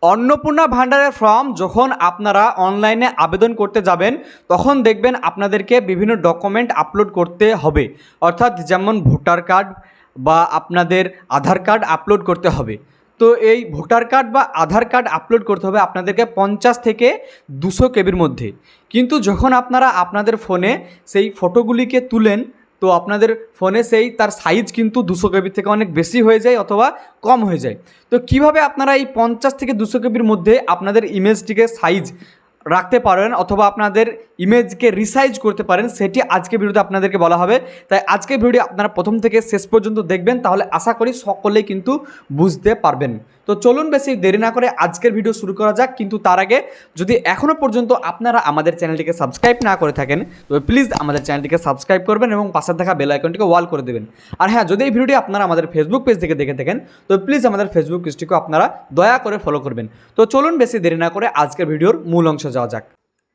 অন্নপূর্ণা ভান্ডারের ফর্ম যখন আপনারা অনলাইনে আবেদন করতে যাবেন তখন দেখবেন আপনাদেরকে বিভিন্ন ডকুমেন্ট আপলোড করতে হবে, অর্থাৎ যেমন ভোটার কার্ড বা আপনাদের আধার কার্ড আপলোড করতে হবে। তো এই ভোটার কার্ড বা আধার কার্ড আপলোড করতে হবে আপনাদেরকে 50 থেকে 200 কেবির মধ্যে। কিন্তু যখন আপনারা আপনাদের ফোনে সেই ফটোগুলিকে তুলেন তো আপনাদের ফোনে সেই তার সাইজ কিন্তু 200 কেবির থেকে অনেক বেশি হয়ে যায় অথবা কম হয়ে যায়। তো কিভাবে আপনারা এই 50 থেকে 200 কেবির মধ্যে আপনাদের ইমেজটিকে সাইজ রাখতে পারেন অথবা আপনাদের ইমেজকে রিসাইজ করতে পারেন সেটি আজকের ভিডিওতে আপনাদেরকে বলা হবে। তাই আজকের ভিডিও আপনারা প্রথম থেকে শেষ পর্যন্ত দেখবেন, তাহলে আশা করি সকলেই কিন্তু বুঝতে পারবেন। তো চলুন বেশি দেরি না করে আজকের ভিডিও শুরু করা যাক। কিন্তু তার আগে যদি এখনও পর্যন্ত আপনারা আমাদের চ্যানেলটিকে সাবস্ক্রাইব না করে থাকেন তবে প্লিজ আমাদের চ্যানেলটিকে সাবস্ক্রাইব করবেন এবং পাশে থাকা বেল আইকনটিকে অল করে দেবেন। আর হ্যাঁ, যদি এই ভিডিওটি আপনারা আমাদের ফেসবুক পেজ থেকে দেখে থাকেন তো প্লিজ আমাদের ফেসবুক পেজটিকে আপনারা দয়া করে ফলো করবেন। তো চলুন বেশি দেরি না করে আজকের ভিডিওর মূল অংশ যাওয়া যাক।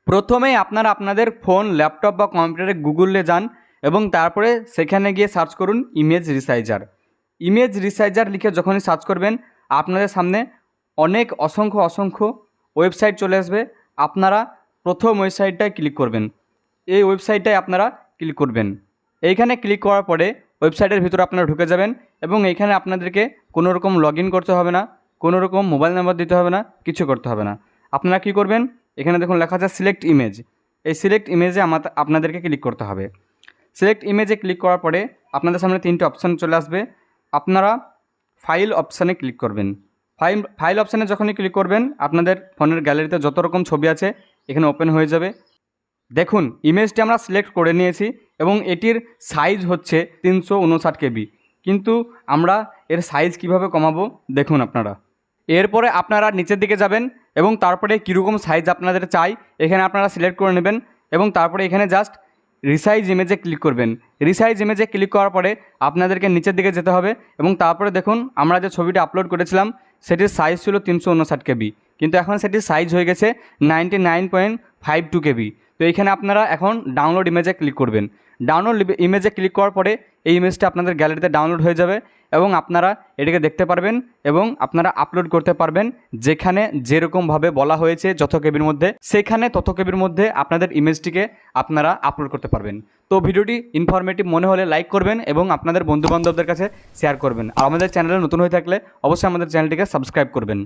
প্রথমেই আপনারা আপনাদের ফোন, ল্যাপটপ বা কম্পিউটারে গুগলে যান এবং তারপরে সেখানে গিয়ে সার্চ করুন ইমেজ রিসাইজার। ইমেজ রিসাইজার লিখে যখনই সার্চ করবেন আপনাদের সামনে অনেক অসংখ্য ওয়েবসাইট চলে আসবে। আপনারা প্রথম ওয়েবসাইটটায় ক্লিক করবেন। এই ওয়েবসাইটটায় আপনারা ক্লিক করবেন। এইখানে ক্লিক করার পরে ওয়েবসাইটের ভিতরে আপনারা ঢুকে যাবেন এবং এইখানে আপনাদেরকে কোনো রকম লগ ইন করতে হবে না, কোনো রকম মোবাইল নাম্বার দিতে হবে না, কিছু করতে হবে না। আপনারা কী করবেন, এখানে দেখুন লেখা আছে সিলেক্ট ইমেজ। এই সিলেক্ট ইমেজে আপনাদেরকে ক্লিক করতে হবে। সিলেক্ট ইমেজে ক্লিক করার পরে আপনাদের সামনে 3টে অপশান চলে আসবে। আপনারা ফাইল অপশানে ক্লিক করবেন। ফাইল অপশানে যখনই ক্লিক করবেন আপনাদের ফোনের গ্যালারিতে যত রকম ছবি আছে এখানে ওপেন হয়ে যাবে। দেখুন ইমেজটি আমরা সিলেক্ট করে নিয়েছি এবং এটির সাইজ হচ্ছে 359 কেবি। কিন্তু আমরা এর সাইজ কিভাবে কমাবো দেখুন আপনারা। এরপরে আপনারা নিচের দিকে যাবেন এবং তারপরে কীরকম সাইজ আপনাদের চাই এখানে আপনারা সিলেক্ট করে নেবেন এবং তারপরে এখানে জাস্ট রিসাইজ ইমেজে ক্লিক করবেন। রিসাইজ ইমেজে ক্লিক করার পরে আপনাদেরকে নিচের দিকে যেতে হবে এবং তারপরে দেখুন আমরা যে ছবিটা আপলোড করেছিলাম সেটির সাইজ ছিল 359 কেবি, কিন্তু এখন সেটির সাইজ হয়ে গেছে 99.52 কেবি। তো এইখানে আপনারা এখন ডাউনলোড ইমেজে ক্লিক করবেন। ডাউনলোড ইমেজে ক্লিক করার পরে এই ইমেজটা আপনাদের গ্যালারিতে ডাউনলোড হয়ে যাবে এবং আপনারা এটাকে দেখতে পারবেন এবং আপনারা আপলোড করতে পারবেন যেখানে যেরকমভাবে বলা হয়েছে যত কেবির মধ্যে, সেখানে তত কেবির মধ্যে আপনাদের ইমেজটিকে আপনারা আপলোড করতে পারবেন। তো ভিডিওটি ইনফরমেটিভ মনে হলে লাইক করবেন এবং আপনাদের বন্ধুবান্ধবদের কাছে শেয়ার করবেন। আর আমাদের চ্যানেলে নতুন হয়ে থাকলে অবশ্যই আমাদের চ্যানেলটিকে সাবস্ক্রাইব করবেন।